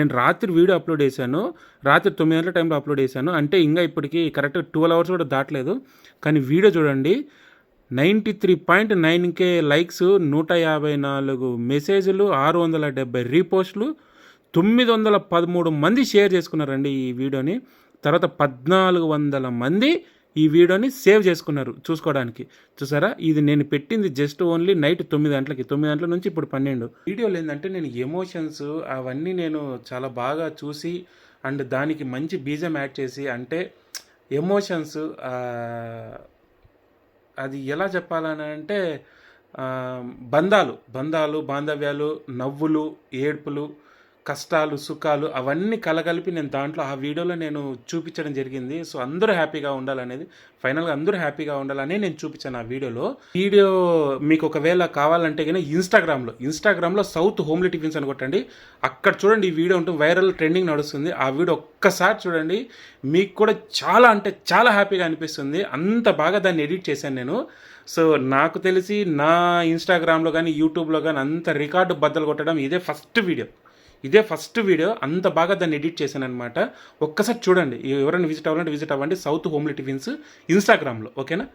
నేను రాత్రి video upload చేశాను. రాత్రి 9 గంటల టైంలో అప్లోడ్ చేశాను. అంటే ఇంకా ఇప్పటికి కరెక్ట్ 12 అవర్స్ కూడా దాటలేదు. కానీ వీడియో చూడండి, 93.9K లైక్స్, 154 మెసేజ్లు, 670 రీపోస్టులు, 913 మంది షేర్ చేసుకున్నారండి ఈ వీడియోని. తర్వాత 1400 మంది ఈ వీడియోని సేవ్ చేసుకున్నారు చూసుకోవడానికి. చూసారా, ఇది నేను పెట్టింది జస్ట్ ఓన్లీ నైట్ 9 గంటలకి. 9 గంటల నుంచి ఇప్పుడు 12. వీడియోలు ఏంటంటే నేను ఎమోషన్స్ అవన్నీ నేను చాలా బాగా చూసి అండ్ దానికి మంచి బీజం యాడ్ చేసి, అంటే ఎమోషన్స్ అది ఎలా చెప్పాలని అంటే బంధాలు బాంధవ్యాలు, నవ్వులు, ఏడ్పులు, కష్టాలు, సుఖాలు అవన్నీ కలగలిపి నేను దాంట్లో ఆ వీడియోలో నేను చూపించడం జరిగింది. సో అందరూ హ్యాపీగా ఉండాలనేది, ఫైనల్గా అందరూ హ్యాపీగా ఉండాలని నేను చూపించాను ఆ వీడియోలో. వీడియో మీకు ఒకవేళ కావాలంటే కానీ ఇన్స్టాగ్రామ్లో సౌత్ హోమ్లీ టిఫిన్స్ అని కొట్టండి. అక్కడ చూడండి ఈ వీడియో ఉంటుంది, వైరల్ ట్రెండింగ్ నడుస్తుంది. ఆ వీడియో ఒక్కసారి చూడండి, మీకు కూడా చాలా అంటే చాలా హ్యాపీగా అనిపిస్తుంది. అంత బాగా దాన్ని ఎడిట్ చేశాను నేను. సో నాకు తెలిసి నా ఇన్స్టాగ్రామ్లో కానీ యూట్యూబ్లో కానీ అంత రికార్డు బద్దలు కొట్టడం ఇదే ఫస్ట్ వీడియో. అంత బాగా దాన్ని ఎడిట్ చేశాను అనమాట. ఒక్కసారి చూడండి, ఎవరైనా విజిట్ అవ్వాలంటే విజిట్ అవ్వండి సౌత్ హోమ్లీ టిఫిన్స్ ఇన్స్టాగ్రామ్లో. ఓకేనా?